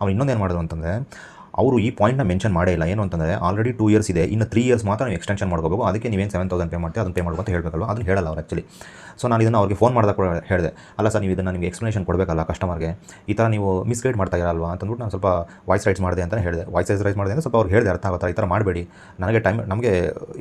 ಅವ್ನು ಇನ್ನೊಂದೇನು ಮಾಡಿದ್ರು ಅಂತಂದರೆ, ಅವರು ಈ ಪಾಯಿಂಟ್ನ ಮೆನ್ಷನ್ ಮಾಡೇ ಇಲ್ಲ. ಏನು ಅಂತಂದರೆ ಆಲ್ರೆಡಿ 2 ಇಯರ್ಸ್ ಇದೆ, ಇನ್ನು 3 ಇಯರ್ಸ್ ಮಾತ್ರ ನೀವು ಎಕ್ಸ್ಟೆನ್ಷನ್ ಮಾಡ್ಕೋಬೇಕು, ಅದಕ್ಕೆ ನೀವೇನು 7,000 ಪೇ ಮಾಡ್ತೀವಿ ಅದನ್ನು ಪೇ ಮಾಡಬೇಕು ಅಂತ ಹೇಳಬೇಕಲ್ವ, ಅದನ್ನು ಹೇಳಲ್ಲ ಅವ್ರು ಆ್ಯಕ್ಚುಲಿ. ಸೊ ನಾನು ಇದನ್ನು ಅವ್ರಿಗೆ ಫೋನ್ ಮಾಡಿದಾಗ ಕೂಡ ಹೇಳಿದೆ, ಅಲ್ಲ ಸರ್ ನೀವು ಇದನ್ನು ನಿಮಗೆ ಎಕ್ಸ್ಪ್ಲನೇಷನ್ ಕೊಡಬೇಕಲ್ಲ ಕಸ್ಟಮರ್ಗೆ, ಈ ಥರ ನೀವು ಮಿಸ್ಗೈಡ್ ಮಾಡ್ತಾ ಇರಲ್ವಾ ಅಂತಂದ್ಬಿಟ್ಟು ನಾನು ಸ್ವಲ್ಪ ವಾಯ್ಸ್ ರೈಸ್ ಮಾಡಿದೆ ಅಂತ ಹೇಳಿದೆ. ವಾಯ್ಸ್ ರೈಸ್ ಮಾಡಿದೆ ಅಂದರೆ ಸ್ವಲ್ಪ ಅವ್ರಿಗೆ ಹೇಳಿದೆ ಅರ್ಥ ಆಗುತ್ತಾ, ಈ ಥರ ಮಾಡಬೇಡಿ, ನಮಗೆ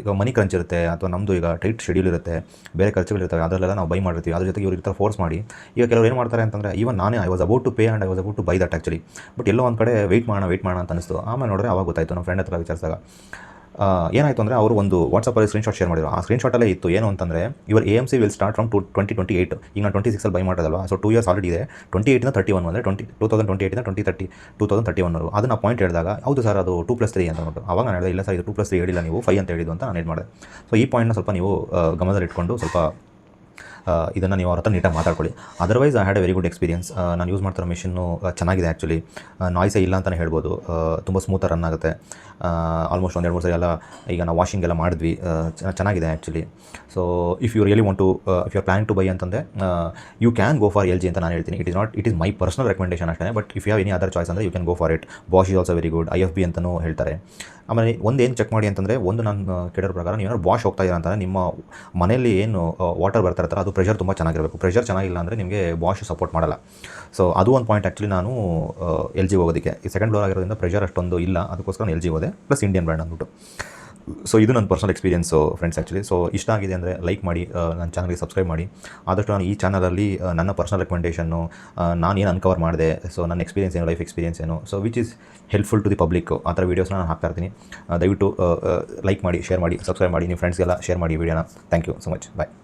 ಈಗ ಮನಿ ಕ್ರಂಚ್ ಇರುತ್ತೆ, ಅಥವಾ ನಮ್ಮದು ಈಗ ಟೈಟ್ ಶೆಡ್ಯೂಲ್ ಇರುತ್ತೆ, ಬೇರೆ ಖರ್ಚುಗಳಿರ್ತವೆ, ಅದರಲ್ಲೆಲ್ಲ ನಾವು ಬೈ ಮಾಡಿರ್ತೀವಿ, ಅದ್ರ ಜೊತೆಗೆ ಇವ್ರು ಈ ಥರ ಫೋರ್ಸ್ ಮಾಡಿ. ಈಗ ಕೆಲವರು ಏನು ಮಾಡ್ತಾರೆ ಅಂತಂದರೆ, ಈವನ್ ನಾನೇ I was about to pay and I was about to buy that actually, but ಎಲ್ಲೋ ಒಂದು ಕಡೆ ವೆಯ್ಟ್ ಮಾಡೋಣ ಅಂತ ಅನಿಸ್ತು. ಆಮೇಲೆ ನೋಡಿದ್ರೆ ಅವಾಗ ಗೊತ್ತಾಯಿತು, ನಮ್ಮ ಫ್ರೆಂಡ್ ಹತ್ರ ವಿಚಾರಿಸಿದಾಗ ಏನಾಯಿತು ಅಂದರೆ, ಅವರು ಒಂದು ವಾಟ್ಸಪ್ಪಲ್ಲಿ ಸ್ಕ್ರೀನ್ಶಾಟ್ ಶೇರ್ ಮಾಡಿದ್ರು. ಆ ಸ್ಕ್ರೀನ್ಶಾಟಲ್ಲೇ ಇತ್ತು ಏನು ಅಂತಂದರೆ, your AMC will start from 2028. ಈಗ ನಾನು 26 ಬೈ ಮಾಡೋದಲ್ವಾ, ಸೊ 2 ಇಯರ್ಸ್ ಆಲ್ರೆಡಿ ಇದೆ. 28 31 ಅಂದರೆ 2028 2031 ಅದನ್ನು ಪಾಯಿಂಟ್ ಹೇಳಿದಾಗ, ಹೌದು ಸರ್ ಅದು 2+3 ಅಂತ ನೋಟ್ಟು. ಅವಾಗ ನಾನು ಹೇಳಿದೆ, ಇಲ್ಲ ಸರ್ ಇದು 2+3 ಹೇಳಿಲ್ಲ ನೀವು 5 ಅಂತ ಹೇಳಿದ್ದು ಅಂತ ನಾನು ಇದು ಮಾಡಿದೆ. ಸೊ ಈ ಪಾಯಿಂಟ್ನ ಸ್ವಲ್ಪ ನೀವು ಗಮನದಲ್ಲಿಟ್ಕೊಂಡು ಸ್ವಲ್ಪ ಇದನ್ನು ನೀವು ಅವ್ರ ಹತ್ರ ನೀಟಾಗಿ ಮಾತಾಡ್ಕೊಳ್ಳಿ. Otherwise I had a very good experience. ನಾನು ಯೂಸ್ ಮಾಡ್ತಿರೋ ಮಿಷಿನ್ನು ಚೆನ್ನಾಗಿದೆ ಆ್ಯಕ್ಚುಲಿ, ನಾಯ್ಸೇ ಇಲ್ಲ ಅಂತಲೇ ಹೇಳ್ಬೋದು, ತುಂಬ ಸ್ಮೂತಾಗಿ ರನ್ ಆಗುತ್ತೆ. ಆಲ್ಮೋಸ್ಟ್ 1-2-3 ಸರಿ ಎಲ್ಲ ಈಗ ನಾವು ವಾಷಿಂಗ್ ಎಲ್ಲ ಮಾಡಿದ್ವಿ, ಚೆನ್ನಾಗಿದೆ actually. So if you really want to if you are planning to buy ಅಂತಂದರೆ you can go for LG ಅಂತ ನಾನು ಹೇಳ್ತೀನಿ. It is my personal recommendation ಅಷ್ಟೇ, but if you have any other choice ಅಂದರೆ you can go for it. Bosch is also very good, IFB ಅಂತಲೂ ಹೇಳ್ತಾರೆ. ಆಮೇಲೆ ಒಂದೇನು ಚೆಕ್ ಮಾಡಿ ಅಂತಂದರೆ, ಒಂದು ನಾನು ಕೇಳೋ ಪ್ರಕಾರ ನೀವೇನಾದ್ರು ಬಾಷ್ ಹೋಗ್ತಾ ಇದ್ದೀರಾ ಅಂತಂದರೆ, ನಿಮ್ಮ ಮನೆಯಲ್ಲಿ ಏನು ವಾಟರ್ ಬರ್ತಾ ಇರ್ತಾರೆ ಅದು ಪ್ರೆಷರ್ ತುಂಬ ಚೆನ್ನಾಗಿರಬೇಕು. ಪ್ರೆಷರ್ ಚೆನ್ನಾಗಿಲ್ಲ ಅಂದರೆ ನಿಮಗೆ ಬಾಷ್ ಸಪೋರ್ಟ್ ಮಾಡಲ್ಲ. ಸೊ ಅದು ಒಂದು ಪಾಯಿಂಟ್ ಆ್ಯಕ್ಚುಲಿ. ನಾನು LG ಹೋಗೋದಕ್ಕೆ ಈ ಸೆಕೆಂಡ್ ಫ್ಲೋರ್ ಆಗಿರೋದ್ರಿಂದ ಪ್ರೆಷರ್ ಅಷ್ಟೊಂದು ಇಲ್ಲ, ಅದಕ್ಕೋಸ್ಕರ ನಾನು LG ಹೋದೆ, ಪ್ಲಸ್ ಇಂಡಿಯನ್ ಬ್ರ್ಯಾಂಡ್ ಅಂದ್ಬಿಟ್ಟು. ಸೊ ಇದು ನನ್ನ personal experience friends actually. So ಇಷ್ಟ ಆಗಿದೆ ಅಂದರೆ ಲೈಕ್ ಮಾಡಿ, ನನ್ನ ಚಾನಲ್ಗೆ ಸಬ್ಸ್ಕ್ರೈಬ್ ಮಾಡಿ. ಆದಷ್ಟು ನಾನು ಈ ಚಾನಲಲ್ಲಿ ನನ್ನ ಪರ್ಸನಲ್ ರೆಕಮೆಂಡೇಷನ್ನು, ನಾನೇನು ಅನ್ಕವರ್ ಮಾಡಿದೆ, ಸೊ ನನ್ನ ಎಕ್ಸ್ಪೀರಿಯನ್ಸ್ ಏನು, ಲೈಫ್ ಎಕ್ಸ್ಪೀರಿಯನ್ಸ್ ಏನು, so which is helpful to the public, ಆ ಥರ ವೀಡಿಯೋಸ್ನ ನಾನು ಹಾಕ್ತಾ ಇರ್ತೀನಿ. ದಯವಿಟ್ಟು ಲೈಕ್ ಮಾಡಿ, ಶೇರ್ ಮಾಡಿ, ಸಬ್ಸ್ಕ್ರೈಬ್ ಮಾಡಿ, ನಿಮ್ಮ ಫ್ರೆಂಡ್ಸ್ಗೆಲ್ಲ ಶೇರ್ ಮಾಡಿ ವೀಡಿಯೋನ. Thank you so much, bye.